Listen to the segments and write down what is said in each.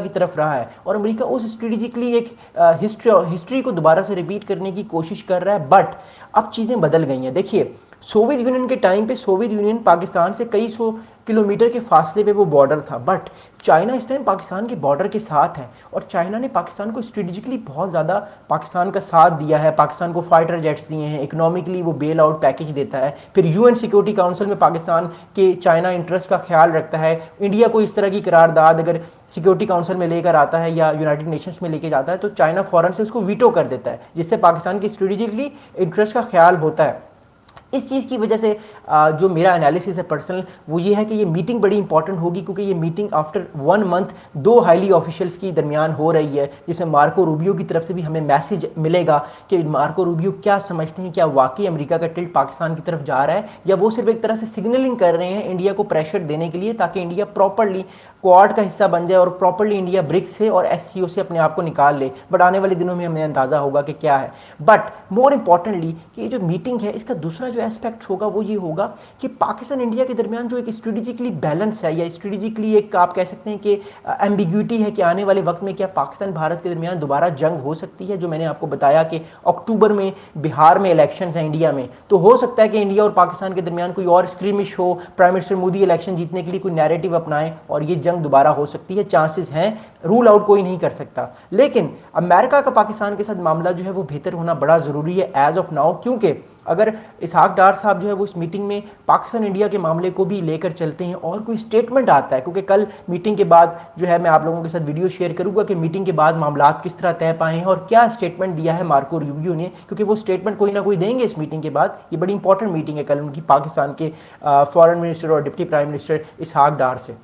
की तरफ रहा है और अमेरिका उस स्ट्रेटेजिकली एक हिस्ट्री को दोबारा से रिपीट करने की कोशिश कर रहा है। बट अब चीज़ें बदल गई हैं। देखिए, सोवियत यूनियन के टाइम पे सोवियत यूनियन पाकिस्तान से कई सौ किलोमीटर के फासले पे वो बॉर्डर था, बट चाइना इस टाइम पाकिस्तान के बॉर्डर के साथ है और चाइना ने पाकिस्तान को स्ट्रेटेजिकली बहुत ज़्यादा पाकिस्तान का साथ दिया है, पाकिस्तान को फाइटर जेट्स दिए हैं, इकोनॉमिकली वो बेल आउट पैकेज देता है, फिर यूएन सिक्योरिटी काउंसिल में पाकिस्तान के चाइना इंटरेस्ट का ख्याल रखता है। इंडिया को इस तरह की करारदाद अगर सिक्योरिटी काउंसिल में लेकर आता है या यूनाइटेड नेशंस में लेकर जाता है तो चाइना फौरन से उसको वीटो कर देता है, जिससे पाकिस्तान की स्ट्रेटेजिकली इंटरेस्ट का ख्याल होता है। इस चीज़ की वजह से जो मेरा एनालिसिस है पर्सनल, वो ये है कि ये मीटिंग बड़ी इंपॉर्टेंट होगी, क्योंकि ये meeting after 1 month 2 highly officials की दरमियान हो रही है, जिसमें मार्को रूबियो की तरफ से भी हमें मैसेज मिलेगा कि मार्को रूबियो क्या समझते हैं, क्या वाकई अमेरिका का टिल्ट पाकिस्तान की तरफ जा रहा है या वो सिर्फ एक तरह से सिग्नलिंग कर रहे हैं इंडिया को प्रेशर देने के लिए, ताकि इंडिया प्रॉपरली क्वाड का हिस्सा बन जाए और प्रॉपरली इंडिया ब्रिक्स से और एससीओ से अपने आप को निकाल ले। बट आने वाले दिनों में हमें अंदाज़ा होगा कि क्या है। बट मोर इंपॉर्टेंटली कि ये जो मीटिंग है, इसका दूसरा जो एस्पेक्ट होगा वो ये होगा कि पाकिस्तान इंडिया के दरमियान जो एक स्ट्रेटेजिकली बैलेंस है या स्ट्रेटेजिकली एक आप कह सकते हैं कि एम्बिग्यूटी है कि आने वाले वक्त में क्या पाकिस्तान भारत के दरमियान दोबारा जंग हो सकती है। जो मैंने आपको बताया कि अक्टूबर में बिहार में इलेक्शंस हैं इंडिया में, तो हो सकता है कि इंडिया और पाकिस्तान के दरमियान कोई और स्क्रीमिश हो, प्राइम मिनिस्टर मोदी इलेक्शन जीतने के लिए कोई नैरेटिव अपनाएं और ये जंग दोबारा हो सकती है। चांसेस हैं, रूल आउट कोई नहीं कर सकता। लेकिन अमेरिका का पाकिस्तान के साथ मामला जो है वो बेहतर होना बड़ा ज़रूरी है एज ऑफ नाउ, क्योंकि अगर इसहाक डार साहब जो है वो इस मीटिंग में पाकिस्तान इंडिया के मामले को भी लेकर चलते हैं और कोई स्टेटमेंट आता है, क्योंकि कल मीटिंग के बाद जो है मैं आप लोगों के साथ वीडियो शेयर करूंगा कि मीटिंग के बाद मामला किस तरह तय पाए हैं और क्या स्टेटमेंट दिया है मार्को रूबियो ने, क्योंकि वो स्टेटमेंट कोई ना कोई देंगे इस मीटिंग के बाद। ये बड़ी इंपॉर्टेंट मीटिंग है कल उनकी पाकिस्तान के फॉरेन मिनिस्टर और डिप्टी प्राइम मिनिस्टर इसहाक डार से।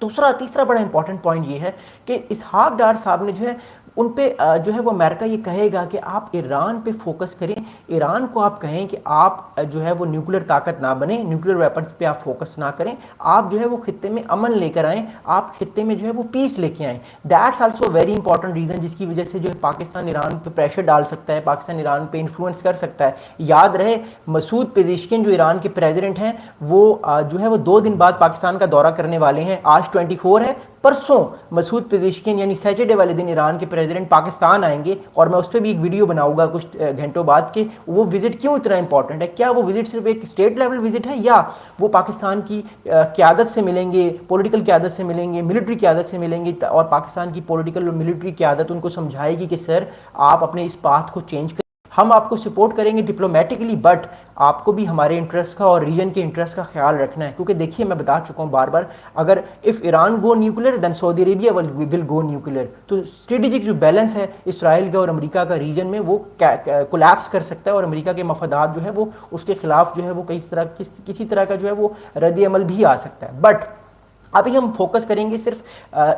तीसरा बड़ा इंपॉर्टेंट पॉइंट ये है कि इसहाक डार साहब ने जो है उन पे जो है वो अमेरिका ये कहेगा कि आप ईरान पे फोकस करें, ईरान को आप कहें कि आप जो है वो न्यूक्लियर ताकत ना बने, न्यूक्लियर वेपन्स पे आप फोकस ना करें, आप जो है वो खित्ते में अमन लेकर आएँ, आप खित्ते में जो है वो पीस लेके आएँ। That's also very important reason जिसकी वजह से जो है पाकिस्तान ईरान पे प्रेशर डाल सकता है, पाकिस्तान ईरान पे इन्फ्लुएंस कर सकता है। याद रहे, मसूद पेजेश्किन जो ईरान के प्रेसिडेंट हैं वो जो है वो 2 दिन बाद पाकिस्तान का दौरा करने वाले हैं। आज 24 है, परसों मसूद पेजेश्किन यानी सैटरडे वाले दिन ईरान के प्रेसिडेंट पाकिस्तान आएंगे और मैं उस पर भी एक वीडियो बनाऊंगा कुछ घंटों बाद कि वो विजिट क्यों इतना इंपॉर्टेंट है। क्या वो विजिट सिर्फ एक स्टेट लेवल विजिट है या वो पाकिस्तान की क़यादत से मिलेंगे, पॉलिटिकल क़यादत से मिलेंगे, मिलिट्री क़यादत से मिलेंगे और पाकिस्तान की पॉलिटिकल और मिलिट्री क़यादत उनको समझाएगी कि सर आप अपने इस पाथ को चेंज, हम आपको सपोर्ट करेंगे डिप्लोमेटिकली, बट आपको भी हमारे इंटरेस्ट का और रीजन के इंटरेस्ट का ख्याल रखना है। क्योंकि देखिए, मैं बता चुका हूँ बार बार, अगर if Iran go nuclear then Saudi Arabia will go nuclear. तो स्ट्रेटेजिक जो बैलेंस है इसराइल का और अमेरिका का रीजन में वो कोलैप्स कर सकता है और अमेरिका के मफादात जो है वो उसके खिलाफ जो है वो किसी तरह का जो है वो रद्द अमल भी आ सकता है। बट अभी हम फोकस करेंगे सिर्फ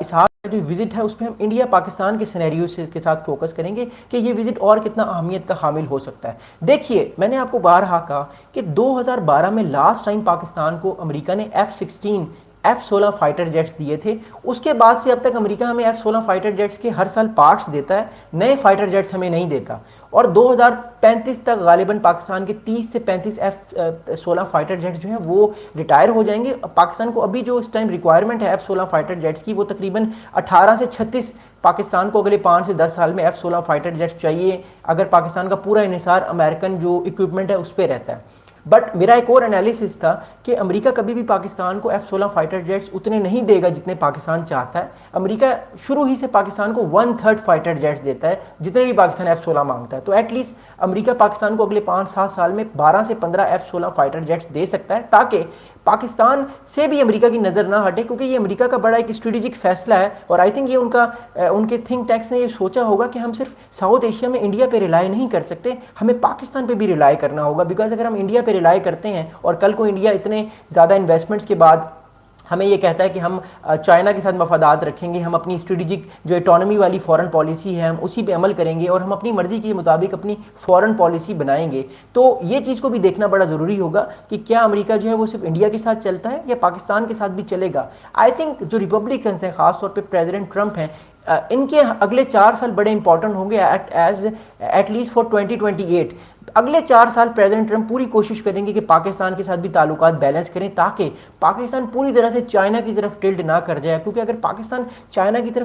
इसहाक जो विजिट है उस पर हम इंडिया पाकिस्तान के सिनेरियो के साथ फोकस करेंगे कि ये विजिट और कितना अहमियत का हामिल हो सकता है। देखिए, मैंने आपको बारहा कहा कि 2012 में लास्ट टाइम पाकिस्तान को अमेरिका ने F-16 F-16 फाइटर जेट्स दिए थे। उसके बाद से अब तक अमेरिका हमें F-16 फाइटर जेट्स के हर साल पार्ट्स देता है, नए फाइटर जेट्स हमें नहीं देता और 2035 तक गालिबन पाकिस्तान के 30 से 35 F-16 फाइटर जेट्स जो हैं वो रिटायर हो जाएंगे। पाकिस्तान को अभी जो इस टाइम रिक्वायरमेंट है F-16 फाइटर जेट्स की वो तकरीबन 18 से 36 पाकिस्तान को अगले 5 से 10 साल में F-16 फाइटर जेट्स चाहिए, अगर पाकिस्तान का पूरा इन्हिसार अमेरिकन जो इक्विपमेंट है उस पर रहता है। बट मेरा एक और एनालिसिस था कि अमेरिका कभी भी पाकिस्तान को F-16 फाइटर जेट्स उतने नहीं देगा जितने पाकिस्तान चाहता है। अमेरिका शुरू ही से पाकिस्तान को 1/3 फाइटर जेट्स देता है जितने भी पाकिस्तान F-16 मांगता है। तो एटलीस्ट अमेरिका पाकिस्तान को अगले 5-7 साल में 12 से 15 F-16 फाइटर जेट्स दे सकता है, ताकि पाकिस्तान से भी अमेरिका की नज़र ना हटे, क्योंकि ये अमेरिका का बड़ा एक स्ट्रेटेजिक फैसला है। और आई थिंक ये उनके थिंक टैंक्स ने ये सोचा होगा कि हम सिर्फ साउथ एशिया में इंडिया पे रिलाई नहीं कर सकते, हमें पाकिस्तान पे भी रिलाई करना होगा। बिकॉज अगर हम इंडिया पे रिलाई करते हैं और कल को इंडिया इतने ज़्यादा इन्वेस्टमेंट्स के बाद हमें ये कहता है कि हम चाइना के साथ मफादात रखेंगे, हम अपनी स्ट्रेटेजिक जो इकोनॉमी वाली फॉरेन पॉलिसी है हम उसी पे अमल करेंगे और हम अपनी मर्ज़ी के मुताबिक अपनी फॉरेन पॉलिसी बनाएंगे, तो ये चीज़ को भी देखना बड़ा ज़रूरी होगा कि क्या अमेरिका जो है वो सिर्फ इंडिया के साथ चलता है या पाकिस्तान के साथ भी चलेगा। आई थिंक जो रिपब्लिकन्स हैं, ख़ासतौर पर प्रेजिडेंट ट्रंप हैं, इनके अगले 4 साल बड़े इंपॉर्टेंट होंगे एटलीस्ट फॉर 2028। अगले 4 साल प्रेसिडेंट ट्रंप पूरी कोशिश करेंगे कि पाकिस्तान के साथ भी ताल्लुकात बैलेंस करें, ताकि पाकिस्तान पूरी तरह से चाइना की तरफ टिल्ट ना कर जाए। क्योंकि अगर पाकिस्तान चाइना की तरफ